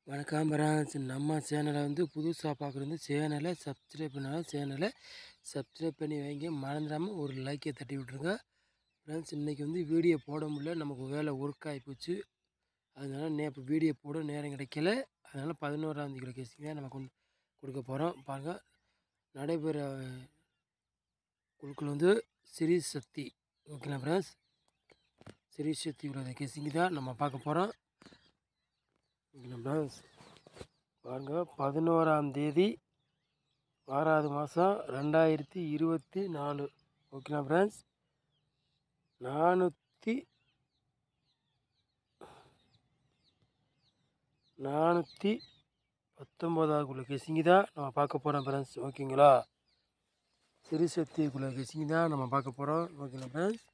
வணக்கம் பிரான்ஸ். நம்ம சேனலை புதுசாக பார்க்குறது சேனலை சப்ஸ்கிரைப் பண்ணாலும் சேனலை சப்ஸ்கிரைப் பண்ணி வைங்க. மறந்துடாமல் ஒரு லைக்கை தட்டி விட்ருங்க ஃப்ரெண்ட்ஸ். இன்றைக்கி வீடியோ போட முடியல, நமக்கு வேலை ஒர்க் ஆகிப்போச்சு. அதனால் இப்போ வீடியோ போட நேரம் கிடைக்கல. அதனால் 11ஆம் தேதி கேசிங் தான் நம்ம கொடுக்க போகிறோம். பாருங்கள், நடைபெற குழுக்கள் ஸ்ரீ சக்தி. ஓகேங்களா ஃப்ரெண்ட்ஸ், ஸ்ரீ சக்தி உள்ள கேசிங் தான் நம்ம பார்க்க போகிறோம். ஓகேங்களா ஃப்ரெண்ட்ஸ், பாருங்கள், 11ஆம் தேதி 6வது மாதம் 2024. ஓகேங்களா ஃப்ரெண்ட்ஸ், 419 கேசிங்க தான் நம்ம பார்க்க போகிறோம் ஃப்ரெண்ட்ஸ். ஓகேங்களா, சிறுசக்திக்குள்ள கேசிங்க தான் நம்ம பார்க்க போகிறோம். ஓகேங்களா ஃப்ரெண்ட்ஸ்,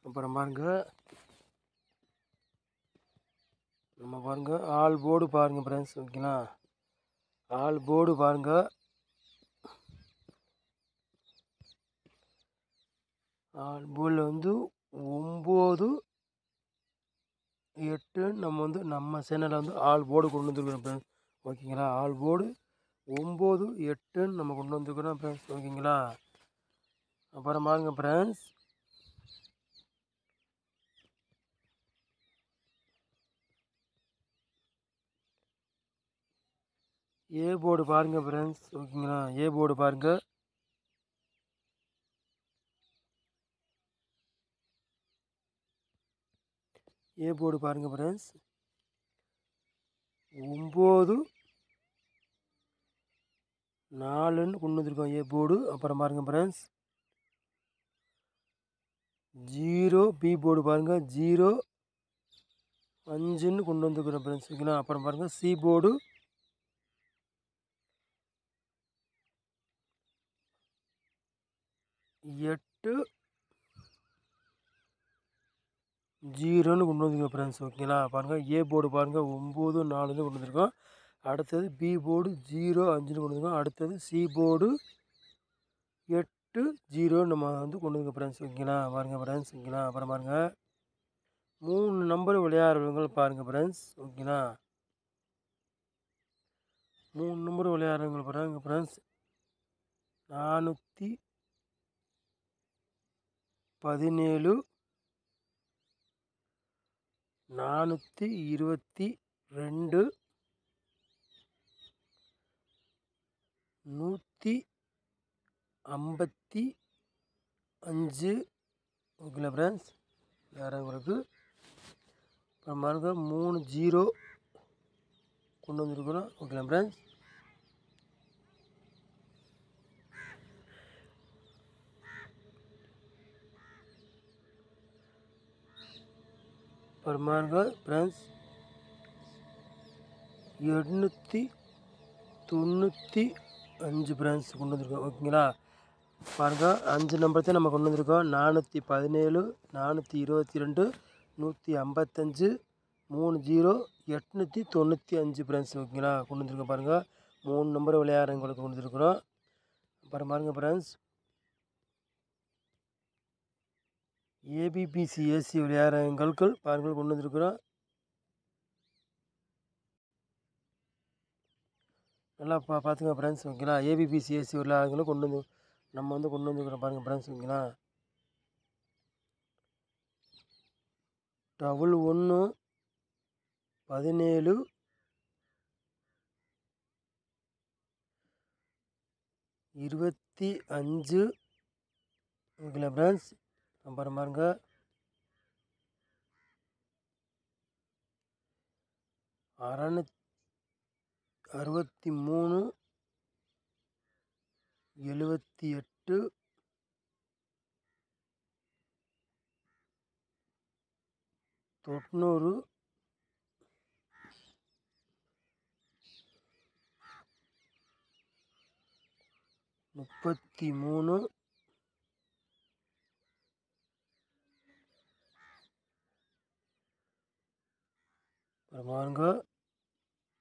அப்புறம் பாருங்கள் ஆல் போர்டு பாருங்கள் ஃப்ரெண்ட்ஸ். ஓகேங்களா, ஆல் போர்டு பாருங்கள். ஆல் போர்டில் 9-8 நம்ம சேனலில் ஆல் போர்டு கொண்டு வந்துருக்குறோம் ஃப்ரெண்ட்ஸ். ஓகேங்களா, ஆல் போர்டு 9-8 நம்ம கொண்டு வந்துருக்குறோம் ஃப்ரெண்ட்ஸ். ஓகேங்களா, அப்புறம் பாருங்கள் ஃப்ரெண்ட்ஸ், ஏ போர்டு பாருங்கள் ஃப்ரெண்ட்ஸ். ஓகேங்களா, ஏ போர்டு பாருங்கள். ஏ போர்டு பாருங்கள் ஃப்ரெண்ட்ஸ், 9-4 கொண்டு வந்துருக்கோம் ஏ போர்டு. அப்புறம் பாருங்கள் ஃப்ரெண்ட்ஸ், 0 பி போர்டு பாருங்கள், 0-5 கொண்டு வந்துருக்குறோம் ஃப்ரெண்ட்ஸ். ஓகேங்களா, அப்புறம் பாருங்கள் சி போர்டு 8-0 கொண்டு வந்துருக்கோம் ஃப்ரெண்ட்ஸ். ஓகேங்களா, பாருங்கள் ஏ போர்டு பாருங்கள் 9-4 கொண்டு வந்துருக்கோம். அடுத்தது பி போர்டு 0-5 கொண்டு வந்துருக்கோம். அடுத்தது சி போர்டு 8-0 நம்ம கொண்டு வந்துருக்கோம் ஃப்ரெண்ட்ஸ். ஓகேங்களா, பாருங்கள் ஃப்ரெண்ட்ஸ். ஓகேங்களா, அப்புறம் பாருங்கள் 3 நம்பர் விளையாடுறவங்க பாருங்கள் ஃப்ரெண்ட்ஸ். ஓகேங்களா, 3 நம்பர் விளையாடுறவங்க பாருங்கள் ஃப்ரெண்ட்ஸ். 417, 422, 155. ஓகேங்களா ஃப்ரெண்ட்ஸ், வேறவங்களுக்கு அப்புறம் பாருங்கள் 3-0 கொண்டு வந்துருக்குறோம். ஓகேங்களா ஃப்ரெண்ட்ஸ், அப்புறம் பாருங்கள் ஃப்ரெண்ட்ஸ் 895 ஃப்ரெண்ட்ஸ் கொண்டு வந்திருக்கோம். ஓகேங்களா, பாருங்கள் 5 நம்பர் தான் நம்ம கொண்டு வந்திருக்கோம். 417, 422, 155, 30, 895 ஃப்ரெண்ட்ஸ். ஓகேங்களா, கொண்டு வந்திருக்கோம். பாருங்கள் 3 நம்பர் விளையாடுறவங்களுக்கு கொண்டு வந்துருக்குறோம். அப்புறம் பாருங்கள் ஃப்ரெண்ட்ஸ், ஏபிபிசிஎஸ்சி விளையாடுறவங்களுக்கு பாருங்கள் கொண்டு வந்துருக்குறோம். நல்லா பார்த்துங்க ஃப்ரெண்ட்ஸ். ஓகேங்களா, ஏபிபிசிஎஸ்சி விளையாடுறவங்களும் நம்ம கொண்டு வந்துருக்குறோம் பாருங்கள் ஃப்ரெண்ட்ஸ். ஓகேங்களா, 11 17 25. ஓகேங்களா ஃப்ரெண்ட்ஸ், அப்புறம் பாருங்க 663, 78, 90, 33,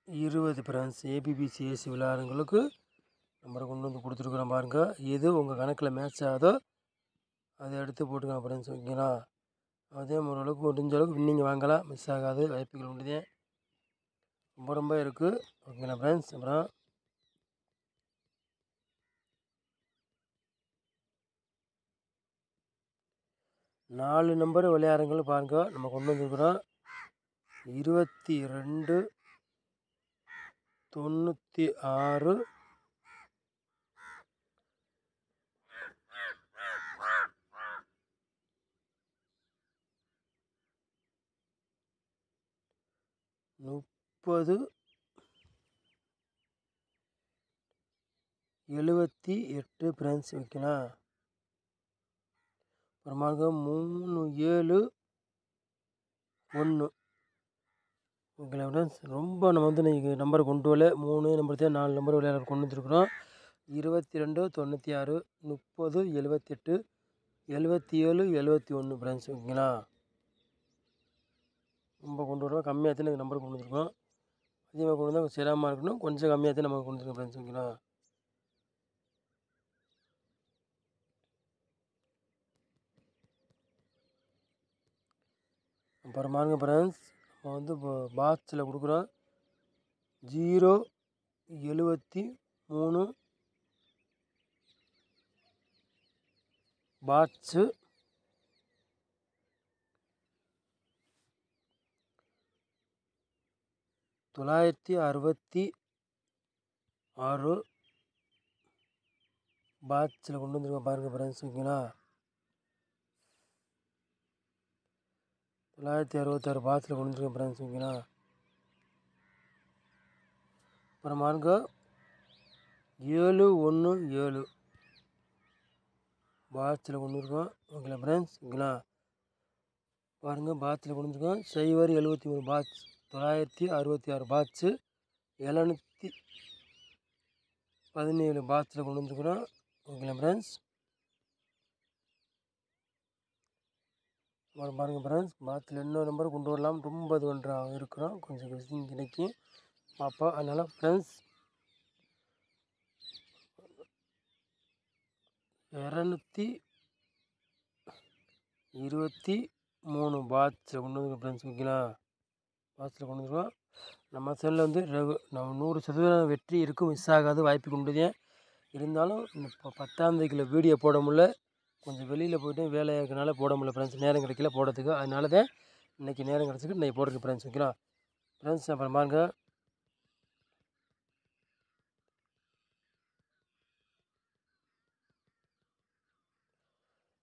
20 ஃப்ரெண்ட்ஸ். ஏபிபிசிஎஸ்சி விளையாடுறவங்களுக்கு நம்பரை கொண்டு வந்து கொடுத்துருக்குறோம் பாருங்கள். எது உங்கள் கணக்கில் மேட்ச் ஆகுதோ அதை எடுத்து போட்டுக்கலாம் ஃப்ரெண்ட்ஸ். ஓகேங்களா, அதே ஓரளவுக்கு முடிஞ்ச அளவுக்கு வின்னிங் வாங்கலாம், மிஸ் ஆகாது, வாய்ப்புகள் உண்டுதே. ரொம்ப ரொம்ப இருக்குது. ஓகேங்களா ஃப்ரெண்ட்ஸ். அப்புறம் 4 நம்பர் விளையாடுறவங்கள பாருங்க. நம்ம கொண்டு வந்துருக்குறோம் 22 96 30 78 ஃப்ரெண்ட்ஸ். ஓகேங்களா. அப்புறமா 371. ஓகேங்களா ஃப்ரெண்ட்ஸ். ரொம்ப நம்ம வந்து இன்றைக்கி நம்பரை கொண்டு வரல. 3 நம்பர் தான் 4 நம்பர் விளையாட கொண்டு வந்துருக்குறோம். 22 96 30 78 77 71 ஃப்ரெண்ட்ஸ். ஓகேங்களா. ரொம்ப கொண்டு வருவோம். கம்மியாக தான் எனக்கு நம்பர் கொண்டு வந்துருக்கோம். அதிகமாக கொண்டு வந்தால் சிரமமாக இருக்கணும். கொஞ்சம் கம்மியாக தான் நம்ம கொண்டு வந்துருக்கோம் ஃப்ரெண்ட்ஸ். ஓகேங்களா. அப்புறம் பாருங்க ஃப்ரெண்ட்ஸ், நம்ம வந்து இப்போ பாக்ஸில் கொடுக்குறோம் 073 பாக்ஸு 966 பாக்ஸில் கொண்டு வந்துருக்கோம் பாருங்கள் ஃப்ரெண்ட்ஸ். ஓகேங்களா. 966 பாக்ஸில் கொண்டு வந்துருக்கோம் ஃப்ரெண்ட்ஸ். ஓகேங்களா. அப்புறம் பாருங்க 717 பாக்ஸில் கொண்டு இருக்கோம். ஓகேங்களா ஃப்ரெண்ட்ஸ். ஓகேங்களா. பாருங்கள் பாக்ஸில் கொண்டு வந்துருக்கோம் 073 பாக்ஸ் 966 பாக்ஸு 717 பாக்ஸில் கொண்டு வந்துருக்குறோம். ஓகேங்களா ஃப்ரெண்ட்ஸ். அப்புறம் பாருங்கள் ஃப்ரெண்ட்ஸ், பாக்ஸில் இன்னொரு நம்பர் கொண்டு வரலாம். ரொம்ப இது பண்ணுறோம் இருக்கிறோம். கொஞ்சம் விஷயம் கிடைக்கும் பார்ப்போம். அதனால் ஃப்ரெண்ட்ஸ் 223 பாக்ஸில் கொண்டு வந்துருக்கோம் ஃப்ரெண்ட்ஸ். ஓகேங்களா. பாக்ஸில் கொண்டு வந்துருக்கோம். நம்ம சேனலில் வந்து நம்ம 100% வெற்றி இருக்கும். மிஸ் ஆகாது, வாய்ப்பு கொண்டுதேன். இருந்தாலும் இப்போ 10ஆம் தேதிக்குள்ள வீடியோ போட முடியல. கொஞ்சம் வெளியில் போய்ட்டு வேலையாக இருக்கனால போட முடியல ஃப்ரெண்ட்ஸ். நேரம் கிடைக்கல போடுறதுக்கு. அதனால தான் இன்றைக்கி நேரம் கிடச்சிக்கு இன்றைக்கி போட்டிருக்கு ஃப்ரெண்ட்ஸ். ஓகேங்களா ஃப்ரெண்ட்ஸ். அப்புறம் பாருங்க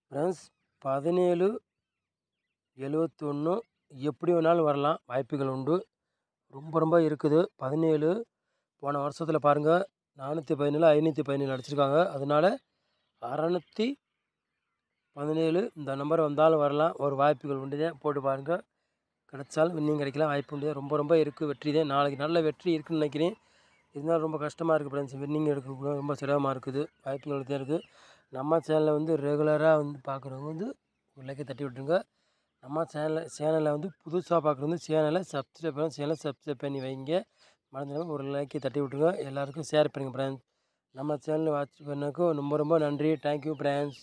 ஃப்ரெண்ட்ஸ் 1771 எப்படி வேணாலும் வரலாம், வாய்ப்புகள் உண்டு. ரொம்ப ரொம்ப இருக்குது. 17 போன வருஷத்தில் பாருங்கள் 417 517 அடிச்சிருக்காங்க. அதனால் 617 இந்த நம்பர் வந்தாலும் வரலாம். ஒரு வாய்ப்புகள் உண்டு தான். போட்டு பாருங்கள். கிடைச்சாலும் இன்னும் கிடைக்கலாம், வாய்ப்பு உண்டு. ரொம்ப ரொம்ப இருக்குது. வெற்றி தான். நாளைக்கு நல்ல வெற்றி இருக்குதுன்னு நினைக்கிறேன். இருந்தாலும் ரொம்ப கஷ்டமாக இருக்குது ஃப்ரெண்ட்ஸ். வின்னிங் எடுக்க ரொம்ப சிரமமாக இருக்குது. வாய்ப்புகள் தான் இருக்குது. நம்ம சேனலில் வந்து ரெகுலராக வந்து பார்க்குறவங்க வந்து ஒரு லைக்கை தட்டி விட்டுருங்க. நம்ம சேனலை வந்து புதுசாக பார்க்குறவங்க சேனலை சப்ஸ்கிரைப் பண்ணி வைங்க. மறந்துடாமல் ஒரு லைக்கை தட்டி விட்டுருங்க. எல்லாேருக்கும் ஷேர் பண்ணுங்கள் ஃப்ரெண்ட்ஸ். நம்ம சேனலை வாட்ச் பண்ணதுக்கும் ரொம்ப ரொம்ப நன்றி. Thank you friends.